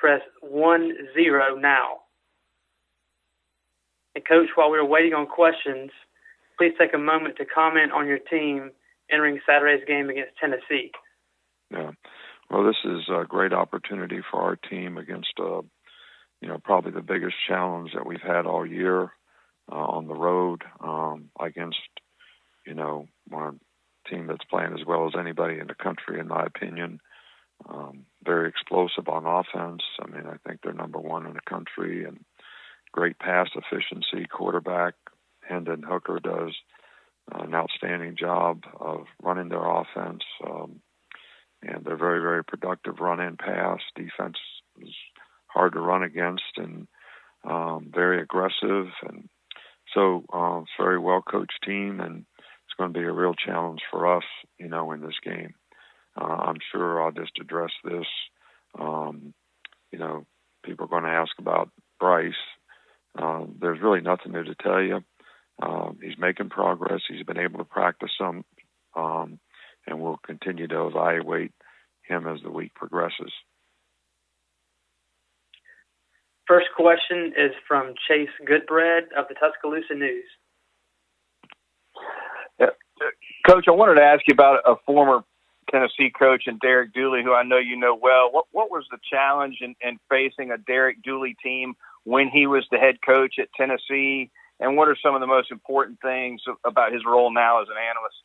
press 10 now. And Coach, while we were waiting on questions, please take a moment to comment on your team entering Saturday's game against Tennessee. Yeah. Well, this is a great opportunity for our team against, probably the biggest challenge that we've had all year on the road against, one team that's playing as well as anybody in the country, in my opinion. Very explosive on offense. I mean, I think they're number one in the country, and great pass efficiency. Quarterback Henson Hooker does an outstanding job of running their offense. And they're very, very productive run and pass. Defense is hard to run against and very aggressive. And so it's a very well-coached team, and it's going to be a real challenge for us, in this game. I'm sure I'll just address this. People are going to ask about Bryce. There's really nothing there to tell you. He's making progress. He's been able to practice some, and we'll continue to evaluate him as the week progresses. First question is from Chase Goodbread of the Tuscaloosa News. Coach, I wanted to ask you about a former Tennessee coach and Derek Dooley, who I know you know well. What was the challenge in facing a Derek Dooley team when he was the head coach at Tennessee? And what are some of the most important things about his role now as an analyst?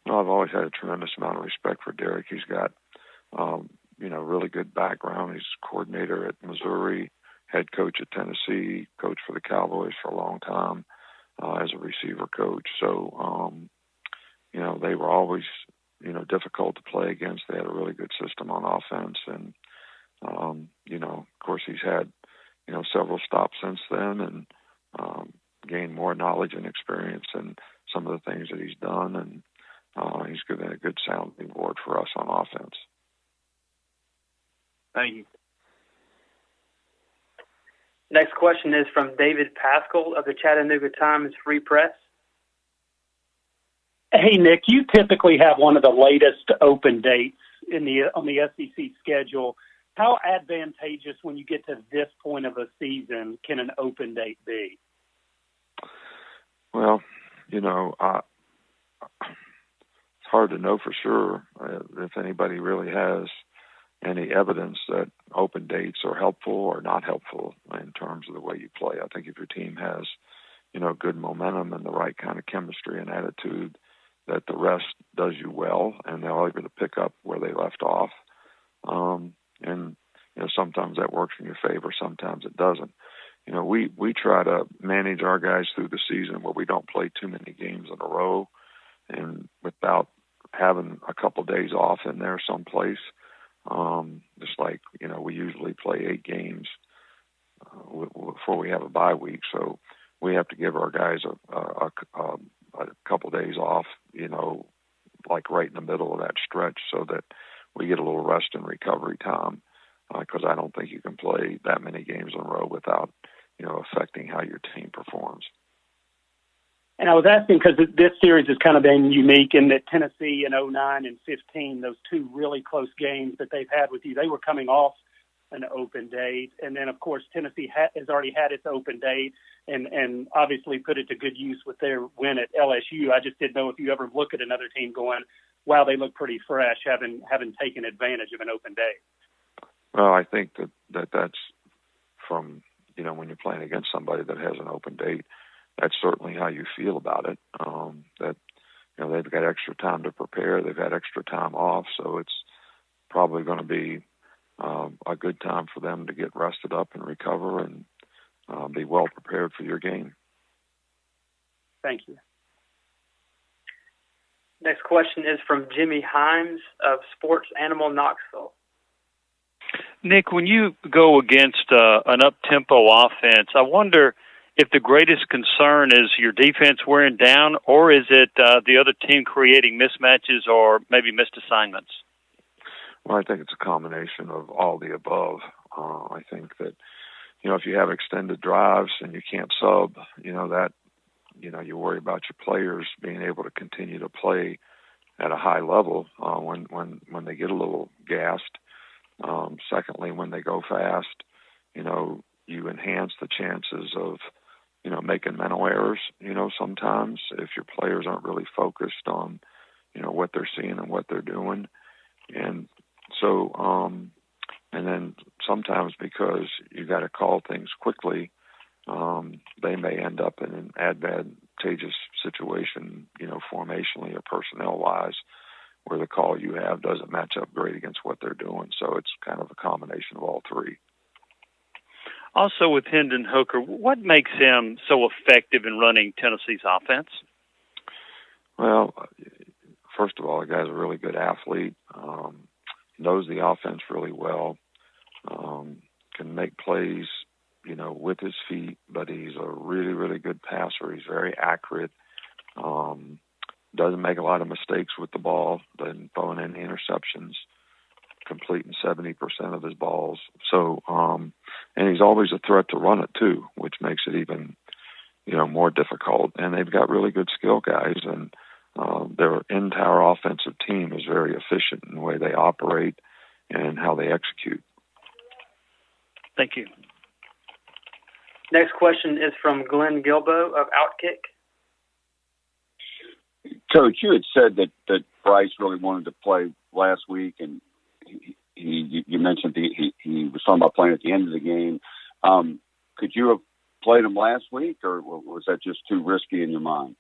Well, I've always had a tremendous amount of respect for Derek. He's got, really good background. He's coordinator at Missouri, head coach at Tennessee, coached for the Cowboys for a long time as a receiver coach. So, they were always, difficult to play against. They had a really good system on offense. And, of course, he's had, several stops since then and gained more knowledge and experience in some of the things that he's done. And he's given a good sounding board for us on offense. Thank you. Next question is from David Pascal of the Chattanooga Times Free Press. Hey, Nick, you typically have one of the latest open dates on the SEC schedule. How advantageous when you get to this point of a season can an open date be? Well, it's hard to know for sure if anybody really has any evidence that open dates are helpful or not helpful in terms of the way you play. I think if your team has, good momentum and the right kind of chemistry and attitude, that the rest does you well, and they're able to pick up where they left off. And sometimes that works in your favor, sometimes it doesn't. We try to manage our guys through the season where we don't play too many games in a row, and without having a couple days off in there someplace. Just like, we usually play 8 games before we have a bye week. So we have to give our guys a couple days off, like right in the middle of that stretch so that we get a little rest and recovery time. Because I don't think you can play that many games in a row without, affecting how your team performs. And I was asking because this series has kind of been unique in that Tennessee in 2009 and 2015, those two really close games that they've had with you, they were coming off an open date. And then, of course, Tennessee has already had its open date and obviously put it to good use with their win at LSU. I just didn't know if you ever look at another team going, wow, they look pretty fresh, having taken advantage of an open day. Well, I think that's from, when you're playing against somebody that has an open date, that's certainly how you feel about it. That, they've got extra time to prepare. They've had extra time off. So it's probably going to be a good time for them to get rested up and recover and be well prepared for your game. Thank you. Next question is from Jimmy Himes of Sports Animal Knoxville. Nick, when you go against an up-tempo offense, I wonder if the greatest concern is your defense wearing down, or is it the other team creating mismatches or maybe missed assignments? Well, I think it's a combination of all the above. I think that, if you have extended drives and you can't sub, that, you worry about your players being able to continue to play at a high level when they get a little gassed. Secondly, when they go fast, you enhance the chances of, making mental errors, sometimes if your players aren't really focused on, what they're seeing and what they're doing. And so, and then sometimes because you got to call things quickly, they may end up in an advantageous situation, formationally or personnel-wise, where the call you have doesn't match up great against what they're doing. So it's kind of a combination of all three. Also with Henson Hooker, what makes him so effective in running Tennessee's offense? Well, first of all, the guy's a really good athlete, knows the offense really well, can make plays, with his feet, but he's a really, really good passer. He's very accurate, doesn't make a lot of mistakes with the ball, doesn't throw in any interceptions, completing 70% of his balls. So, and he's always a threat to run it too, which makes it even, more difficult. And they've got really good skill guys, and their entire offensive team is very efficient in the way they operate and how they execute. Thank you. Next question is from Glenn Gilbo of Outkick. Coach, you had said that Bryce really wanted to play last week, and you mentioned he was talking about playing at the end of the game. Could you have played him last week, or was that just too risky in your mind?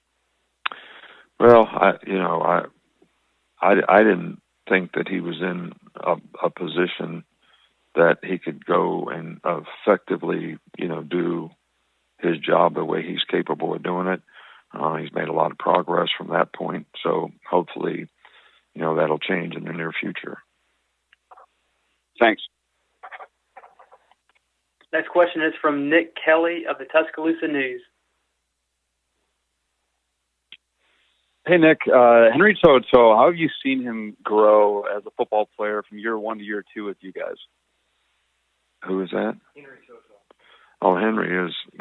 Well, I didn't think that he was in a position that he could go and effectively, do his job the way he's capable of doing it. He's made a lot of progress from that point. So hopefully, that'll change in the near future. Thanks. Next question is from Nick Kelly of the Tuscaloosa News. Hey, Nick. Henry Toto, how have you seen him grow as a football player from year 1 to year 2 with you guys? Who is that? Henry Toto. Oh, he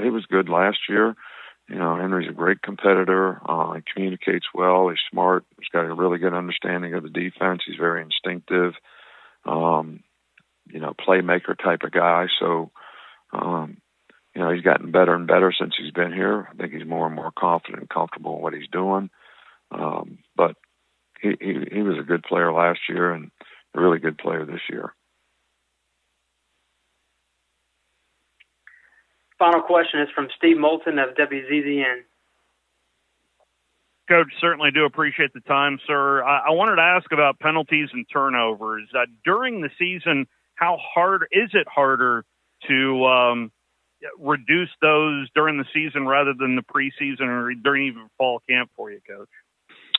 was good last year. Henry's a great competitor. He communicates well. He's smart. He's got a really good understanding of the defense. He's very instinctive, playmaker type of guy. So, he's gotten better and better since he's been here. I think he's more and more confident and comfortable in what he's doing. But he was a good player last year and a really good player this year. Final question is from Steve Moulton of WZZN. Coach, certainly do appreciate the time, sir. I wanted to ask about penalties and turnovers. During the season, how hard is it harder to reduce those during the season rather than the preseason or during even fall camp for you, Coach?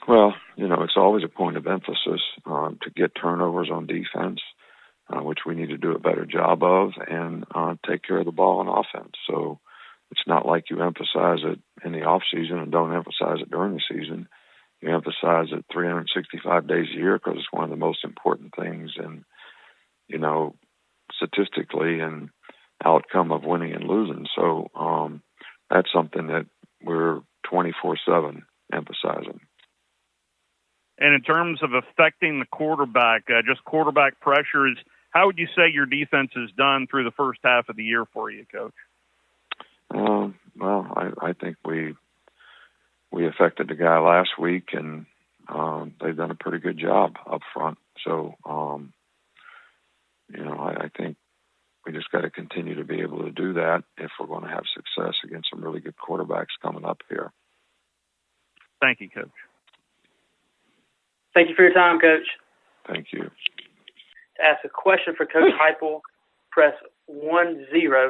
Well, it's always a point of emphasis to get turnovers on defense, which we need to do a better job of, and take care of the ball on offense. So it's not like you emphasize it in the off season and don't emphasize it during the season. You emphasize it 365 days a year because it's one of the most important things, and statistically and outcome of winning and losing. So that's something that we're 24/7 emphasizing. And in terms of affecting the quarterback, just quarterback pressures, how would you say your defense has done through the first half of the year for you, Coach? Well, I think we affected the guy last week, and they've done a pretty good job up front. So, I think we just got to continue to be able to do that if we're going to have success against some really good quarterbacks coming up here. Thank you, Coach. Thank you for your time, Coach. Thank you. To ask a question for Coach Heupel, press 10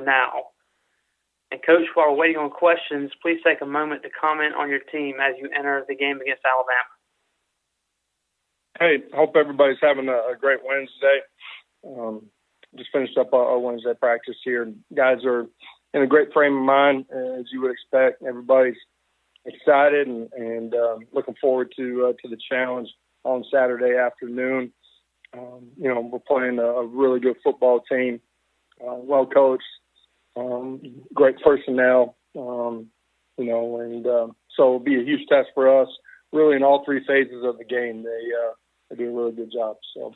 now. And Coach, while we're waiting on questions, please take a moment to comment on your team as you enter the game against Alabama. Hey, hope everybody's having a great Wednesday. Just finished up our Wednesday practice here. Guys are in a great frame of mind, as you would expect. Everybody's excited and looking forward to the challenge on Saturday afternoon. We're playing a really good football team, well coached, great personnel, and so it'll be a huge test for us. Really, in all three phases of the game, they do a really good job. So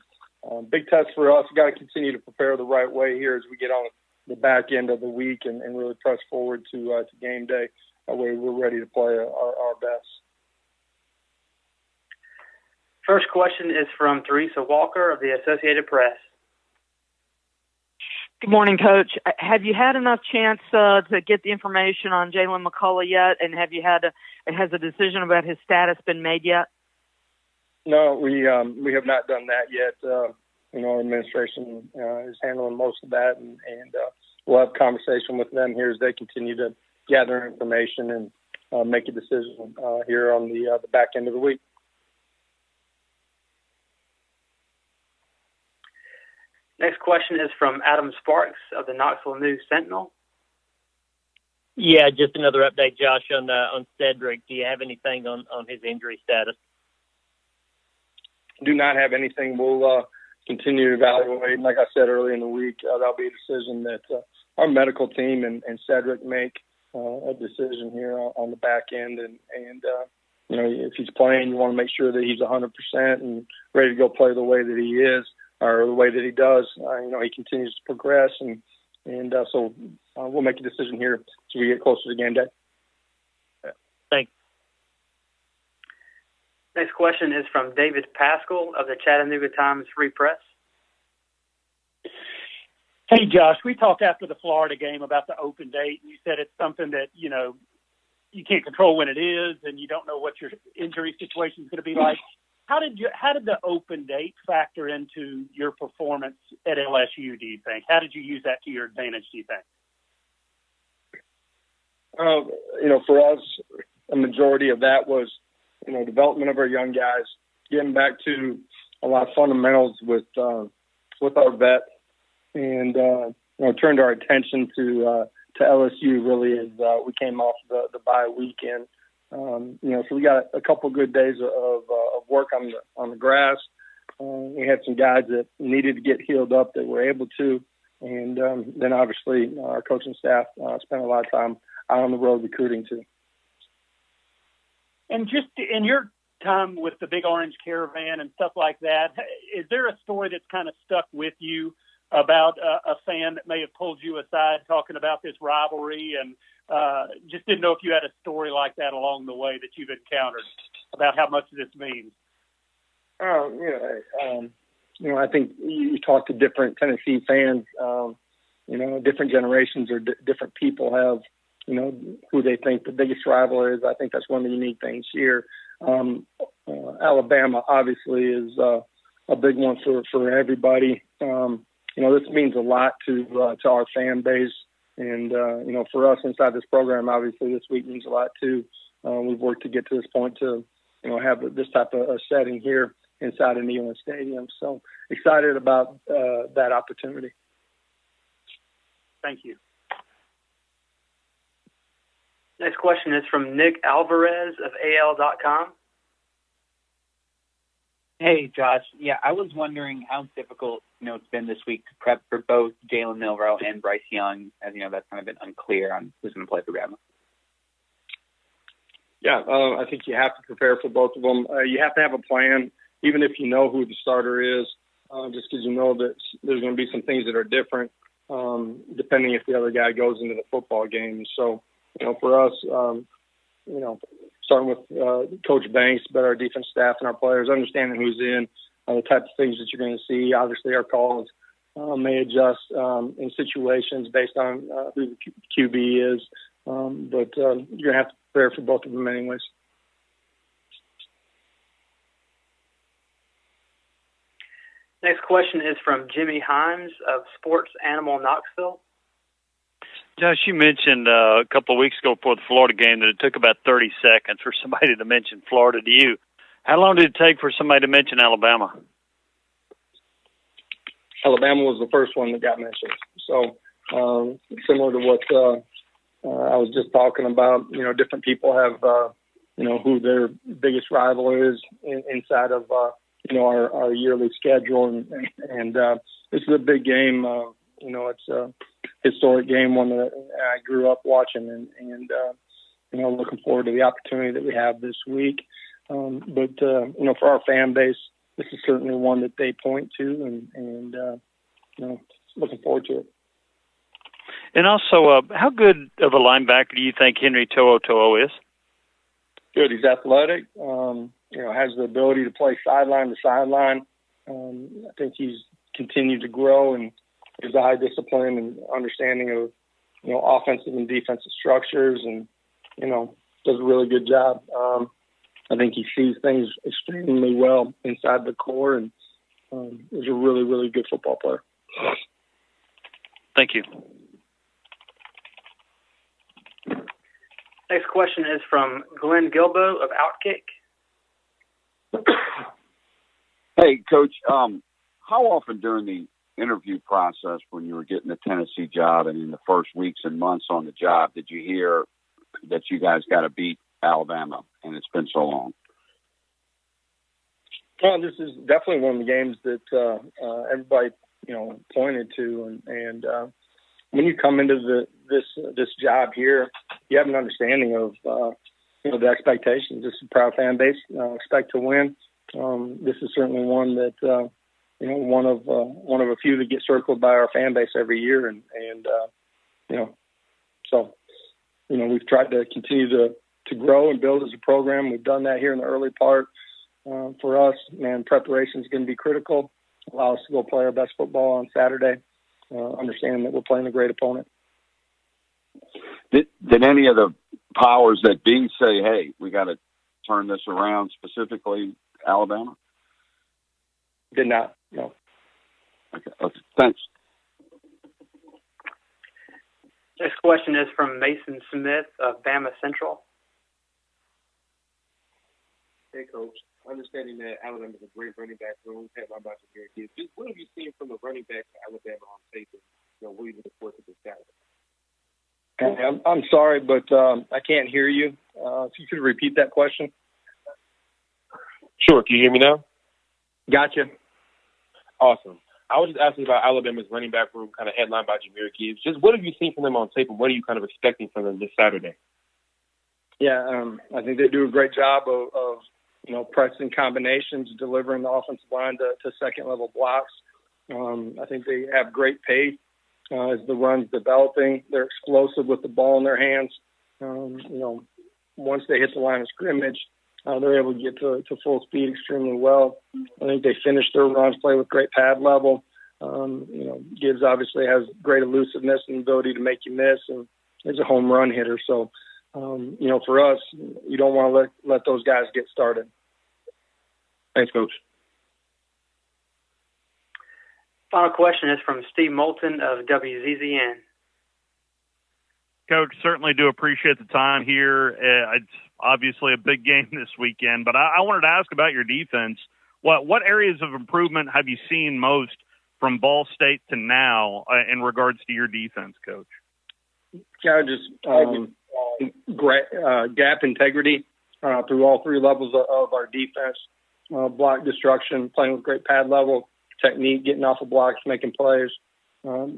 big test for us. We've got to continue to prepare the right way here as we get on the back end of the week and really press forward to game day. That way we're ready to play our best. First question is from Teresa Walker of the Associated Press. Good morning, Coach. Have you had enough chance to get the information on Jalen McCollough yet? And has a decision about his status been made yet? No, we have not done that yet. Our administration is handling most of that, and we'll have a conversation with them here as they continue to gather information and make a decision here on the back end of the week. Next question is from Adam Sparks of the Knoxville News Sentinel. Yeah, just another update, Josh, on Cedric. Do you have anything on his injury status? Do not have anything. We'll continue to evaluate. Like I said earlier in the week, that'll be a decision that our medical team and Cedric make a decision here on the back end. And if he's playing, you want to make sure that he's 100% and ready to go play the way that he is. Or the way that he does, he continues to progress, and so we'll make a decision here as we get closer to game day. Thanks. Next question is from David Pascal of the Chattanooga Times Free Press. Hey, Josh, we talked after the Florida game about the open date, and you said it's something that, you can't control when it is, and you don't know what your injury situation is going to be like. How did the open date factor into your performance at LSU, do you think? How did you use that to your advantage, do you think? For us, a majority of that was, development of our young guys, getting back to a lot of fundamentals with our vets, and turned our attention to LSU really as we came off the bye weekend. So we got a couple good days of work on the grass. We had some guys that needed to get healed up that were able to, and then obviously our coaching staff spent a lot of time out on the road recruiting too. And just in your time with the Big Orange Caravan and stuff like that, is there a story that's kind of stuck with you about a fan that may have pulled you aside talking about this rivalry, and just didn't know if you had a story like that along the way that you've encountered about how much this means? I think you talk to different Tennessee fans, different generations or different people have, who they think the biggest rival is. I think that's one of the unique things here. Alabama obviously is a big one for everybody. This means a lot to our fan base. And, for us inside this program, obviously this week means a lot too. We've worked to get to this point to, have this type of setting here inside of Neyland Stadium. So excited about that opportunity. Thank you. Next question is from Nick Alvarez of AL.com. Hey, Josh. Yeah, I was wondering how difficult, it's been this week to prep for both Jalen Milroe and Bryce Young, as that's kind of been unclear on who's going to play for Bama. Yeah, I think you have to prepare for both of them. You have to have a plan, even if you know who the starter is, just because you know that there's going to be some things that are different, depending if the other guy goes into the football game. So, for us, starting with Coach Banks, but our defense staff and our players, understanding who's in, the type of things that you're going to see. Obviously, our calls may adjust in situations based on who the QB is, but you're going to have to prepare for both of them anyways. Next question is from Jimmy Himes of Sports Animal Knoxville. Josh, you mentioned a couple of weeks ago before the Florida game that it took about 30 seconds for somebody to mention Florida to you. How long did it take for somebody to mention Alabama? Alabama was the first one that got mentioned. So similar to what I was just talking about, different people have, who their biggest rival is inside of, our yearly schedule. And this is a big game. It's a historic game, one that I grew up watching and looking forward to the opportunity that we have this week. But for our fan base, this is certainly one that they point to, and looking forward to it. And also, how good of a linebacker do you think Henry To'oTo'o is? Good. He's athletic. Has the ability to play sideline to sideline. I think he's continued to grow and has a high discipline and understanding of offensive and defensive structures, and does a really good job. I think he sees things extremely well inside the core, and is a really, really good football player. Thank you. Next question is from Glenn Gilbo of Outkick. Hey, Coach, how often during the interview process when you were getting the Tennessee job and in the first weeks and months on the job did you hear that you guys got to beat Alabama, and it's been so long? Well, this is definitely one of the games that everybody pointed to, and when you come into this job here, you have an understanding of the expectations. This is a proud fan base, expect to win. This is certainly one that one of a few that get circled by our fan base every year, and we've tried to continue to grow and build as a program. We've done that here in the early part. For us, preparation is going to be critical. Allow us to go play our best football on Saturday, understanding that we're playing a great opponent. Did any of the powers that be say, hey, we got to turn this around, specifically Alabama? Did not, no. Okay. Thanks. Next question is from Mason Smith of Bama Central. Hey, Coach. Understanding that Alabama is a great running back room, have my about to guarantee. Just what have you seen from the running back for Alabama on tape? What are you looking forward to this Saturday? I'm sorry, but I can't hear you. If you could repeat that question. Sure. Can you hear me now? Gotcha. Awesome. I was just asking about Alabama's running back room, kind of headlined by Jahmyr Gibbs. Just what have you seen from them on tape, and what are you kind of expecting from them this Saturday? Yeah, I think they do a great job of pressing combinations, delivering the offensive line to second-level blocks. I think they have great pace as the run's developing. They're explosive with the ball in their hands. Once they hit the line of scrimmage, they're able to get to full speed extremely well. I think they finish their runs, play with great pad level. Gibbs obviously has great elusiveness and ability to make you miss, and is a home run hitter. So, for us, you don't want to let those guys get started. Thanks, Coach. Final question is from Steve Moulton of WZZN. Coach, certainly do appreciate the time here. It's obviously a big game this weekend, but I wanted to ask about your defense. What areas of improvement have you seen most from Ball State to now in regards to your defense, Coach? Yeah, gap integrity through all three levels of our defense. Block destruction, playing with great pad level, technique, getting off of blocks, making plays. I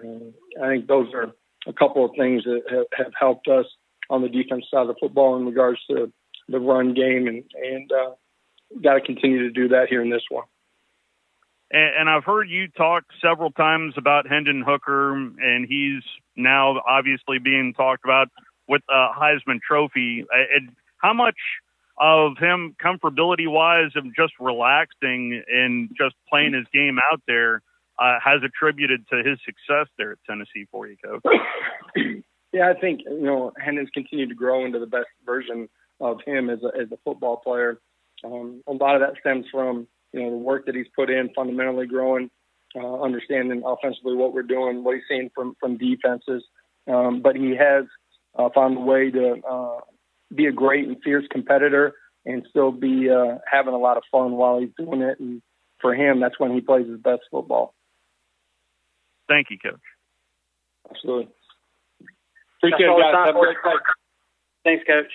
think those are a couple of things that have helped us on the defense side of the football in regards to the run game, and got to continue to do that here in this one. And I've heard you talk several times about Henson Hooker, and he's now obviously being talked about with a Heisman Trophy. How much of him, comfortability-wise, of just relaxing and just playing his game out there, has attributed to his success there at Tennessee for you, Coach? Yeah, I think Hendon's continued to grow into the best version of him as a football player. A lot of that stems from the work that he's put in, fundamentally growing, understanding offensively what we're doing, what he's seeing from defenses. But he has found a way to be a great and fierce competitor and still be having a lot of fun while he's doing it. And for him, that's when he plays his best football. Thank you, Coach. Absolutely. Appreciate it, guys. Thanks, Coach.